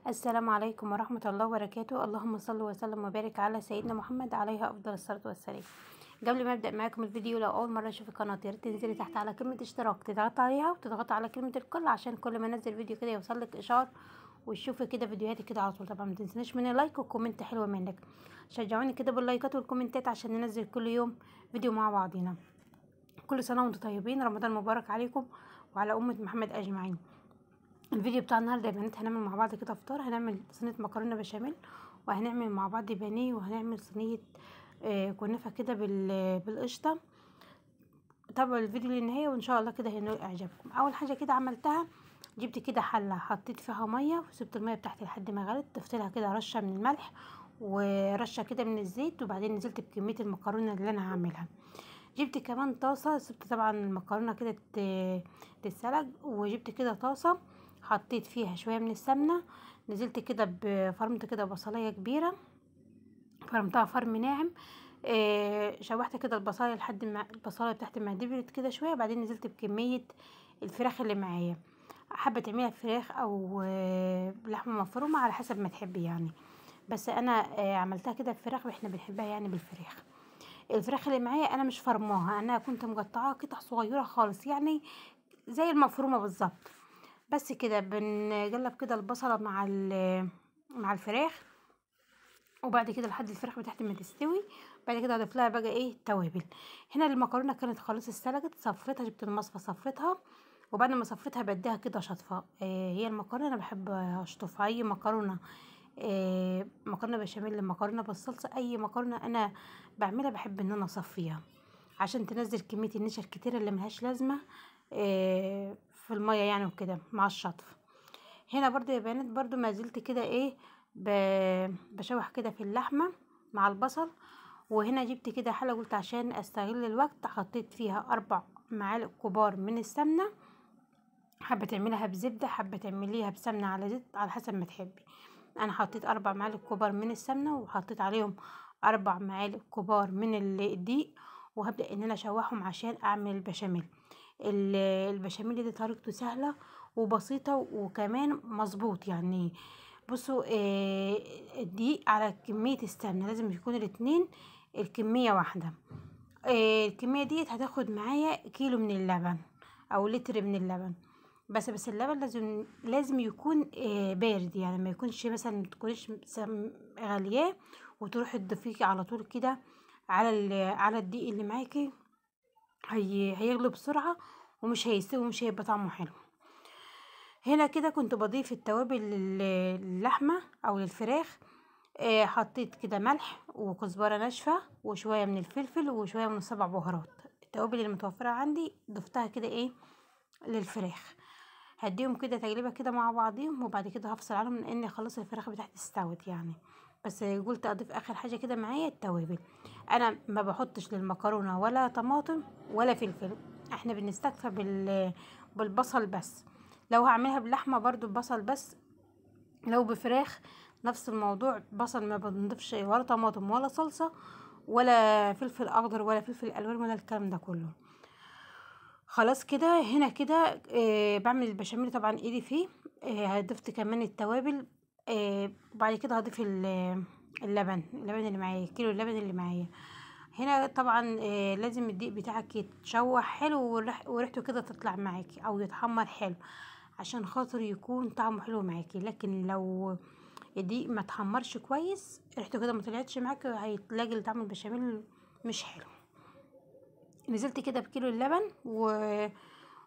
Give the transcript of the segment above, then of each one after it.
السلام عليكم ورحمة الله وبركاته. اللهم صل وسلم وبارك على سيدنا محمد عليه أفضل الصلاة والسلام. قبل ما أبدأ معاكم الفيديو، لو أول مرة تشوفي القناة ياريت تنزلي تحت على كلمة اشتراك تضغطي عليها وتضغطي على كلمة الكل عشان كل ما انزل فيديو كده يوصلك إشعار وتشوفي كده فيديوهاتي كده على طول. طبعا ما تنسناش مني لايك وكومنت حلوة منك، شجعوني كده باللايكات والكومنتات عشان ننزل كل يوم فيديو مع بعضينا. كل سنة وانتم طيبين، رمضان مبارك عليكم وعلى أمة محمد أجمعين. الفيديو بتاع النهارده يا بنات هنعمل مع بعض كده فطار، هنعمل صينيه مكرونه بشاميل، وهنعمل مع بعض بانيه، وهنعمل صينيه كنافه كده بالقشطه. تابعوا الفيديو للنهايه وان شاء الله كده هينال اعجابكم. اول حاجه كده عملتها، جبت كده حله حطيت فيها ميه وسبت الميه بتاعتي لحد ما غلت، ضفت لها كده رشه من الملح ورشه كده من الزيت، وبعدين نزلت بكميه المكرونه اللي انا هعملها. جبت كمان طاسه، سبت طبعا المكرونه كده تتسلق، وجبت كده طاسه حطيت فيها شويه من السمنه، نزلت كده بفرمت كده بصلايه كبيره، فرمتها فرم ناعم. شوحت كده البصلايه لحد ما البصلايه بتاعتي ما دبلت كده شويه، بعدين نزلت بكميه الفراخ اللي معايا. حابه تعمليها فراخ او لحمه مفرومه على حسب ما تحبي يعني، بس انا عملتها كده بفراخ، احنا بنحبها يعني بالفراخ. الفراخ اللي معايا انا مش فرماها، انا كنت مقطعاها قطع صغيره خالص يعني زي المفرومه بالظبط. بس كده بنقلب كده البصله مع الفراخ، وبعد كده لحد الفراخ بتاعتي ما تستوي. بعد كده اضيف لها بقى ايه التوابل. هنا المكرونه كانت خلاص استلقت، صفيتها، جبت المصفى صفيتها، وبعد ما صفيتها بديها كده شطفه. هي المكرونه انا بحب اشطفها، اي مكرونه مكرونه بشاميل، مكرونه بالصلصه، اي مكرونه انا بعملها بحب ان انا اصفيها عشان تنزل كميه النشا الكتيره اللي ملهاش لازمه في الميه يعني وكده مع الشطف. هنا برضو يا بنات برضو ما زلت كده ايه بشوح كده في اللحمه مع البصل. وهنا جبت كده حله، قلت عشان استغل الوقت حطيت فيها 4 معالق كبار من السمنه، حابه تعمليها بزبده حابه تعمليها بسمنه على زيت على حسب ما تحبي. انا حطيت 4 معالق كبار من السمنه، وحطيت عليهم 4 معالق كبار من الدقيق، وهبدأ ان انا اشوحهم عشان اعمل البشاميل. البشاميل دي طريقته سهلة وبسيطة وكمان مظبوط يعني. بصوا الدقيق على كمية السمنة لازم يكون الاتنين الكمية واحدة. الكمية ديت هتاخد معايا كيلو من اللبن او لتر من اللبن. بس اللبن لازم يكون بارد يعني، ما يكونش مثلا تكونش غالياه وتروحي تضيفيه على طول كده على الدقيق اللي معاكي، هيغلي بسرعة ومش هيستوي ومش هيبقى طعمه حلو. هنا كده كنت بضيف التوابل للحمة او للفراخ. حطيت كده ملح وكزبرة ناشفة وشوية من الفلفل وشوية من السبع بهارات. التوابل المتوفرة عندي ضفتها كده ايه للفراخ، هديهم كده تقليبه كده مع بعضيهم، وبعد كده هفصل عنهم لان خلاص الفراخ بتاعتي استوت يعني. بس قلت اضيف اخر حاجه كده معايا التوابل. انا ما بحطش للمكرونه ولا طماطم ولا فلفل، احنا بنستكفى بالبصل بس. لو هعملها باللحمه برضو ببصل بس، لو بفراخ نفس الموضوع، بصل ما بنضيفش ولا طماطم ولا صلصه ولا فلفل اخضر ولا فلفل الوان ولا الكلام ده كله. خلاص كده هنا كده بعمل البشاميل طبعا ايدي فيه. ضفت كمان التوابل. وبعد كده هضيف اللبن اللي معايا، كيلو اللبن اللي معايا. هنا طبعا لازم الدقيق بتاعك يتشوح حلو وريحته كده تطلع معاكي او يتحمر حلو عشان خاطر يكون طعمه حلو معاكي. لكن لو الدقيق ما تحمرش كويس ريحته كده ما طلعتش معاكي، هيتلاقي طعم البشاميل مش حلو. نزلت كده بكيلو اللبن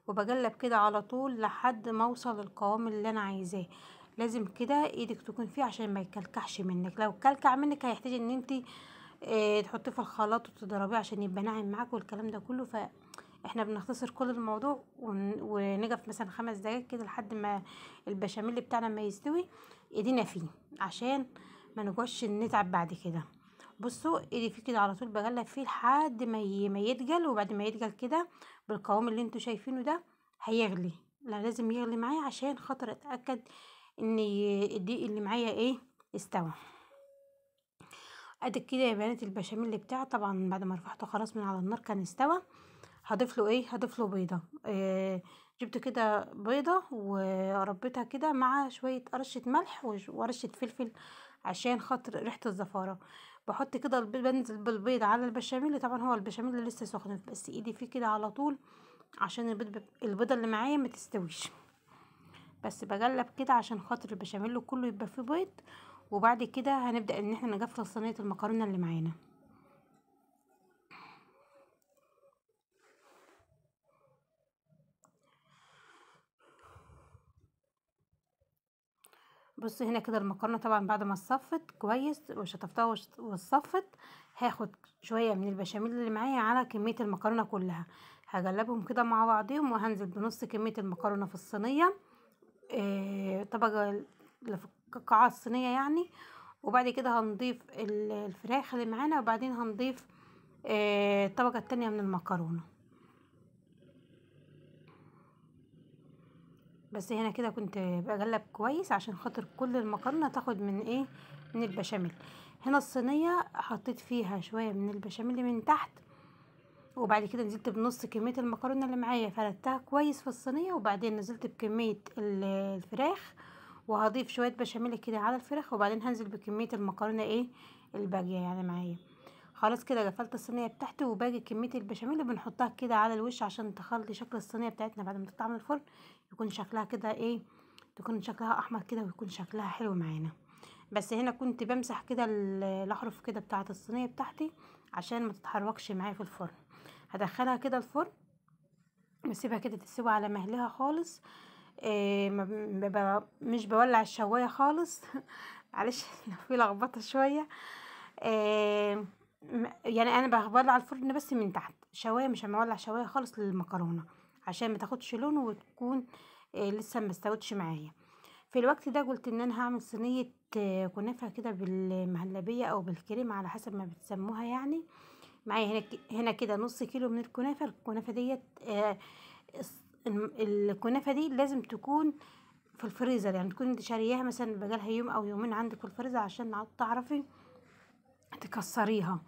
وبقلب كده على طول لحد ما اوصل للقوام اللي انا عايزاه. لازم كده ايدك تكون فيه عشان ما يكلكعش منك، لو كلكع منك هيحتاج ان انت تحطيه في الخلاط وتضربيه عشان يبقى ناعم معاك والكلام ده كله. فاحنا بنختصر كل الموضوع ونقف مثلا 5 دقايق كده لحد ما البشاميل بتاعنا ما يستوي ايدينا فيه عشان ما نقعدش نتعب بعد كده. بصوا ايدي فيه كده على طول بغلب فيه لحد ما يتقل، وبعد ما يتقل كده بالقوام اللي انتوا شايفينه ده هيغلي. لا لازم يغلي معايا عشان خاطر اتاكد ان الدقيق اللي معايا ايه استوى. ادي كده يا بنات البشاميل بتاعي طبعا بعد ما رفعته خلاص من على النار كان استوى. هضيف له ايه، هضيف له بيضه. جبت كده بيضة وربيتها كده مع شوية رشة ملح ورشة فلفل عشان خاطر ريحة الزفارة. بحط كده البيض، بنزل بالبيض على البشاميل. طبعا هو البشاميل لسه سخن بس ايدي فيه كده على طول عشان البيضة اللي معايا ما تستويش. بس بقلب كده عشان خاطر البشاميل كله يبقى فيه بيض. وبعد كده هنبدأ ان احنا نجفف صينية المكرونة اللي معانا. بص هنا كده المكرونه طبعا بعد ما اتصفت كويس وشطفتها واتصفت، هاخد شويه من البشاميل اللي معايا على كميه المكرونه كلها، هقلبهم كده مع بعضهم وهنزل بنص كميه المكرونه في الصينيه، طبقه في قاع الصينيه يعني. وبعد كده هنضيف الفراخ اللي معانا، وبعدين هنضيف الطبقه التانية من المكرونه. بس هنا كده كنت بقلب كويس عشان خاطر كل المكرونه تاخد من من البشاميل. هنا الصينيه حطيت فيها شويه من البشاميل من تحت، وبعد كده نزلت بنص كميه المكرونه اللي معايا فردتها كويس في الصينيه، وبعدين نزلت بكميه الفراخ، وهضيف شويه بشاميل كده على الفراخ، وبعدين هنزل بكميه المكرونه الباقيه يعني معايا. خلاص كده قفلت الصينيه بتاعتي، وباقي كميه البشاميل بنحطها كده على الوش عشان تخلي شكل الصينيه بتاعتنا بعد ما تطلع من الفرن يكون شكلها كده تكون شكلها احمر كده ويكون شكلها حلو معانا. بس هنا كنت بمسح كده الاحرف كده بتاعه الصينيه بتاعتي عشان ما تتحركش معايا في الفرن. هدخلها كده الفرن واسيبها كده تستوي على مهلها خالص. مش بولع الشوايه خالص معلش في لخبطه شويه. يعني انا بولع الفرن بس من تحت شوايه، مش مولع شوايه خالص للمكرونه عشان ما تاخدش لون وتكون لسه ما استوتش معايا. في الوقت ده قلت ان انا هعمل صينيه كنافه كده بالمهلبيه او بالكريمه على حسب ما بتسموها يعني. معايا هنا كده نص كيلو من الكنافه ديت. الكنافه دي لازم تكون في الفريزر، يعني تكون انت شارياها مثلا بقالها يوم او يومين عندك في الفريزر عشان تعرفي تكسريها.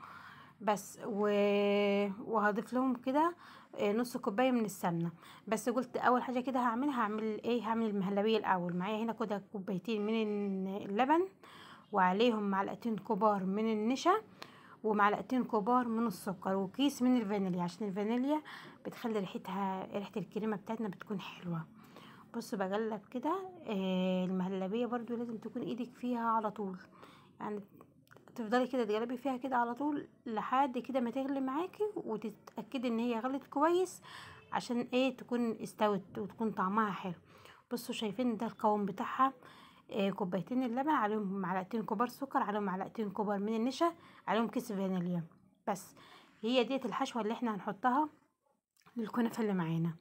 بس وهضيف لهم كده نص كوبايه من السمنه. بس قلت اول حاجه كده هعمل المهلبيه الاول. معايا هنا كده كوبايتين من اللبن، وعليهم معلقتين كبار من النشا، ومعلقتين كبار من السكر، وكيس من الفانيليا عشان الفانيليا بتخلي ريحه الكريمه بتاعتنا بتكون حلوه. بص بقلب كده. المهلبيه برضو لازم تكون ايدك فيها على طول، يعني تفضلي كده تقلبي فيها كده على طول لحد كده ما تغلي معاكي وتتاكدي ان هي غلت كويس عشان تكون استوت وتكون طعمها حلو. بصوا شايفين ده القوام بتاعها. كوبايتين اللبن عليهم معلقتين كبار سكر، عليهم معلقتين كبار من النشا، عليهم كيس فانيليا. بس هي ديت الحشوه اللي احنا هنحطها للكنافه اللي معانا.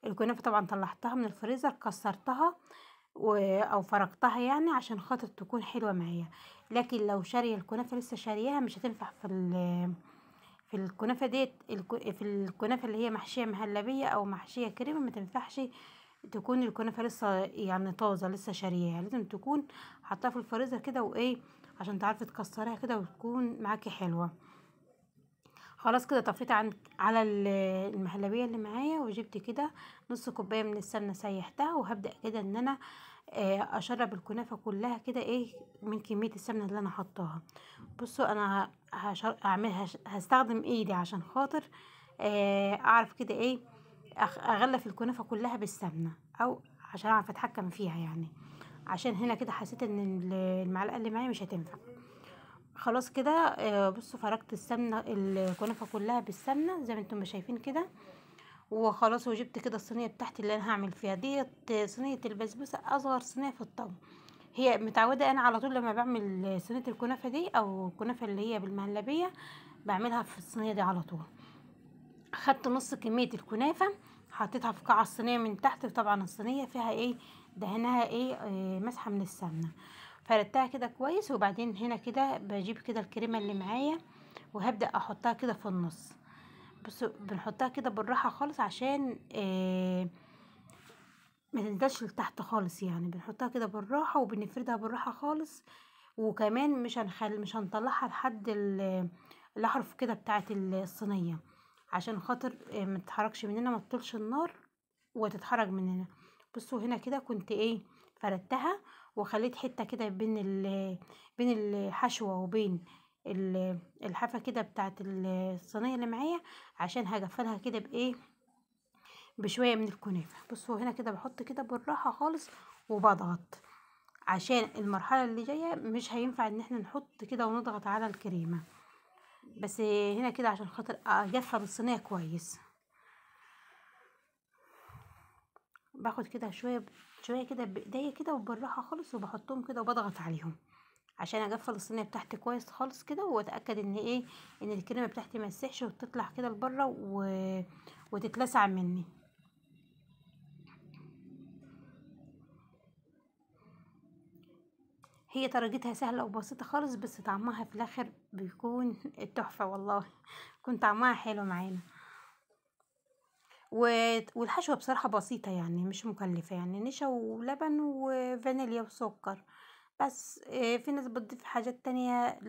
الكنافه طبعا طلعتها من الفريزر كسرتها او فرقتها يعني عشان خاطر تكون حلوه معايا. لكن لو شاريه الكنافه لسه شارياها مش هتنفع في الكنافه ديت. في الكنافه اللي هي محشيه مهلبيه او محشيه كريمه ما تنفعش تكون الكنافه لسه يعني طازه لسه شارياها، لازم تكون حطها في الفريزر كده عشان تعرفي تكسريها كده وتكون معاكي حلوه. خلاص كده طفيت على المهلبيه اللي معايا، وجبت كده نص كوبايه من السمنه سيحتها، وهبدا كده ان انا اشرب الكنافه كلها كده من كميه السمنه اللي انا حطاها. بصوا انا هستخدم ايدي عشان خاطر اعرف كده اغلف الكنافه كلها بالسمنه، او عشان اعرف اتحكم فيها يعني. عشان هنا كده حسيت ان المعلقه اللي معايا مش هتنفع. خلاص كده بصوا فركت السمنه الكنافه كلها بالسمنه زي ما انتم شايفين كده. وخلاص وجبت كده الصينيه بتاعتي اللي انا هعمل فيها ديت صينيه البسبوسه، اصغر صينيه في الطاوله. هي متعوده انا على طول لما بعمل صينيه الكنافه دي او الكنافه اللي هي بالمهلبيه بعملها في الصينيه دي على طول. خدت نص كميه الكنافه حطيتها في قاع الصينيه من تحت، طبعا الصينيه فيها دهنها مسحه من السمنه. فردتها كده كويس، وبعدين هنا كده بجيب كده الكريمه اللي معايا وهبدا احطها كده في النص. بصوا بنحطها كده بالراحه خالص عشان ما تنزلش لتحت خالص، يعني بنحطها كده بالراحه وبنفردها بالراحه خالص. وكمان مش هنطلعها لحد الاحرف كده بتاعه الصينيه عشان خاطر ما تتحركش مننا ما تطولش النار وتتحرج مننا. بصوا هنا كده كنت ايه فردتها وخليت حته كده بين الحشوه وبين الحافه كده بتاعت الصينيه اللي معايا، عشان هقفلها كده بايه بشويه من الكنافه. بصوا هنا كده بحط كده بالراحه خالص وبضغط، عشان المرحله اللي جايه مش هينفع ان احنا نحط كده ونضغط على الكريمه، بس هنا كده عشان خاطر اجفل الصينيه كويس. باخد كده شويه شويه كده بايديا كده وبالراحه خالص، وبحطهم كده وبضغط عليهم عشان اجفل الصينيه بتاعتي كويس خالص كده، واتاكد ان ايه ان الكريمه بتاعتي ما تسيحش وتطلع كده لبره وتتلسع مني. هي طريقتها سهله وبسيطه خالص، بس طعمها في الاخر بيكون تحفه والله، كنت طعمها حلو معانا. والحشوه بصراحه بسيطه يعني مش مكلفه، يعني نشا ولبن وفانيليا وسكر بس. في ناس بتضيف حاجات تانية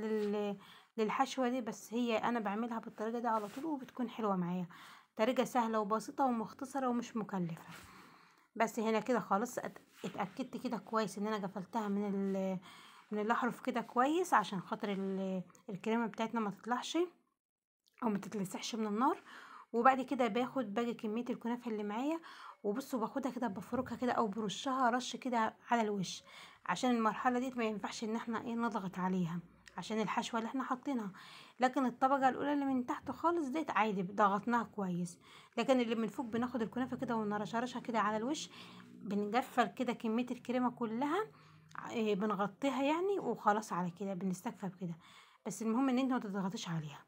للحشوة دي، بس هي انا بعملها بالطريقة دي على طول وبتكون حلوة معايا. طريقة سهلة وبسيطة ومختصرة ومش مكلفة. بس هنا كده خلاص اتأكدت كده كويس ان انا قفلتها من الاحرف كده كويس، عشان خاطر الكريمة بتاعتنا ما تطلعش او ما تتلسعش من النار. وبعد كده باخد باقي كمية الكنافة اللي معايا، وبصوا باخدها كده بفركها كده او برشها رش كده على الوش، عشان المرحلة دي ما ينفعش ان احنا ايه نضغط عليها عشان الحشوة اللي احنا حاطينها. لكن الطبقة الاولى اللي من تحت خالص ديت عادي ضغطناها كويس، لكن اللي من فوق بناخد الكنافة كده ونرشرشها كده على الوش، بنجفل كده كمية الكريمة كلها. بنغطيها يعني وخلاص، على كده بنستكفى بكده. بس المهم ان انت ما تضغطيش عليها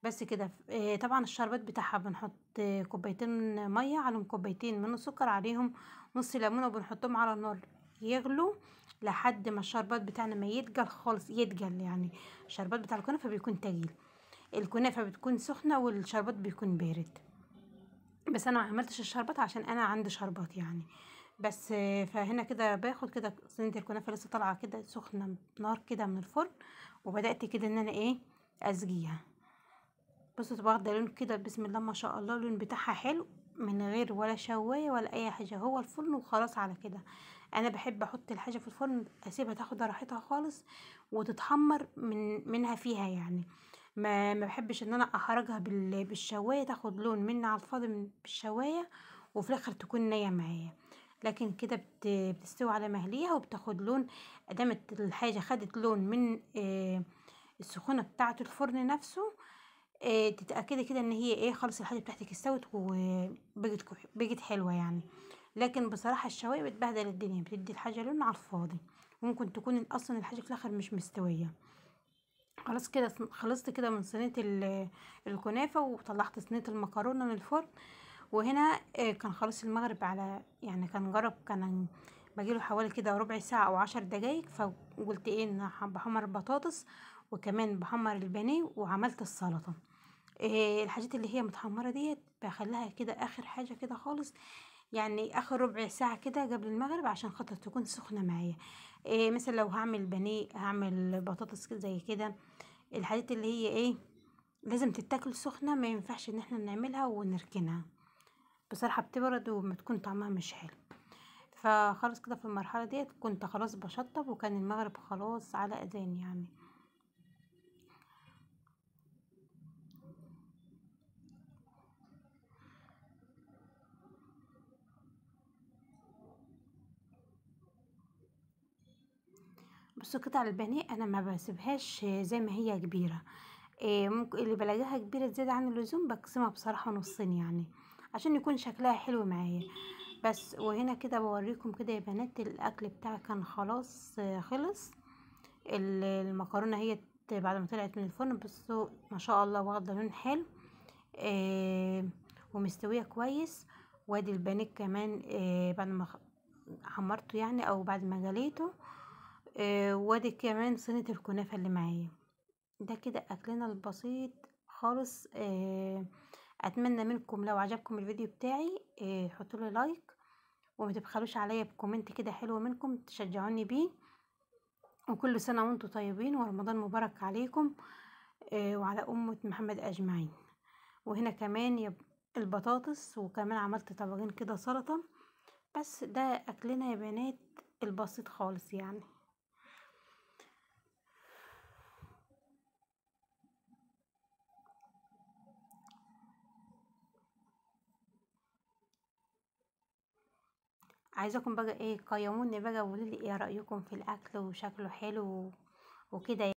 بس كده. طبعا الشربات بتاعها بنحط كوبايتين ميه عليهم كوبايتين من السكر، عليهم نص ليمونه، وبنحطهم على النار يغلوا لحد ما الشربات بتاعنا ما يتقل خالص، يتقل يعني الشربات بتاع الكنافه بيكون تقيل، الكنافه بتكون سخنه والشربات بيكون بارد. بس انا ما عملتش الشربات عشان انا عندي شربات يعني بس. فهنا كده باخد كده صينيه الكنافه لسه طالعه كده سخنه نار كده من الفرن، وبدات كده ان انا ايه اسقيها. بصوا تبقى واخده لون كده بسم الله ما شاء الله، اللون بتاعها حلو من غير ولا شوايه ولا اي حاجه، هو الفرن وخلاص على كده. انا بحب احط الحاجه في الفرن اسيبها تاخد راحتها خالص وتتحمر منها فيها يعني. ما بحبش ان انا احرجها بالشوايه تاخد لون مني على الفاضي بالشوايه، وفي الاخر تكون نيه معايا. لكن كده بتستوي على مهليها وبتاخد لون، ادامت الحاجه خدت لون من السخونه بتاعه الفرن نفسه. تتأكدي كده ان هي ايه خالص الحاجة بتاعتك استوت وبقت بقت حلوة يعني. لكن بصراحة الشواية بتبهدل الدنيا، بتدي الحاجة لون على الفاضي، ممكن تكون اصلا الحاجة في الاخر مش مستوية. خلاص كده خلصت كده من صينية الكنافة، وطلعت صينية المكرونة من الفرن. وهنا كان خلاص المغرب على يعني كان جرب كان بجيله حوالي كده ربع ساعة او 10 دقايق، فقلت ايه ان بحمر البطاطس وكمان بحمر البانيه وعملت السلطة. الحاجات اللي هي متحمرة ديت بخليها كده اخر حاجة كده خالص، يعني اخر ربع ساعة كده قبل المغرب عشان خاطر تكون سخنة معايا. مثلا لو هعمل بانيه هعمل بطاطس كده زي كده، الحاجات اللي هي ايه لازم تتاكل سخنة، ما ينفعش ان احنا نعملها ونركنها بصراحة بتبرد وما تكون طعمها مش حلو. فخلاص كده في المرحلة ديت كنت خلاص بشطب، وكان المغرب خلاص على اذان يعني. بصوا قطع البانيه انا ما بسيبهاش زي ما هي كبيره، ممكن اللي بلاقيها كبيره زياده عن اللزوم بقسمها بصراحه نصين يعني عشان يكون شكلها حلو معايا بس. وهنا كده بوريكم كده يا بنات الاكل بتاعي كان خلاص خلص. المكرونه هي بعد ما طلعت من الفرن بصوا ما شاء الله واخده لون حلو ومستويه كويس. وادي البانيه كمان بعد ما حمرته يعني او بعد ما جليته. وادي كمان صينية الكنافة اللي معايا. ده كده اكلنا البسيط خالص. اتمنى منكم لو عجبكم الفيديو بتاعي حطوا لي لايك، وما تبخلوش عليا بكومنت كده حلو منكم تشجعوني بيه. وكل سنة وانتم طيبين ورمضان مبارك عليكم وعلى أمة محمد أجمعين. وهنا كمان البطاطس، وكمان عملت طبقين كده سلطة. بس ده اكلنا يا بنات البسيط خالص يعني. عايزاكم بقى ايه، قيموني بقى وقولوا لي ايه رأيكم في الاكل وشكله حلو وكده.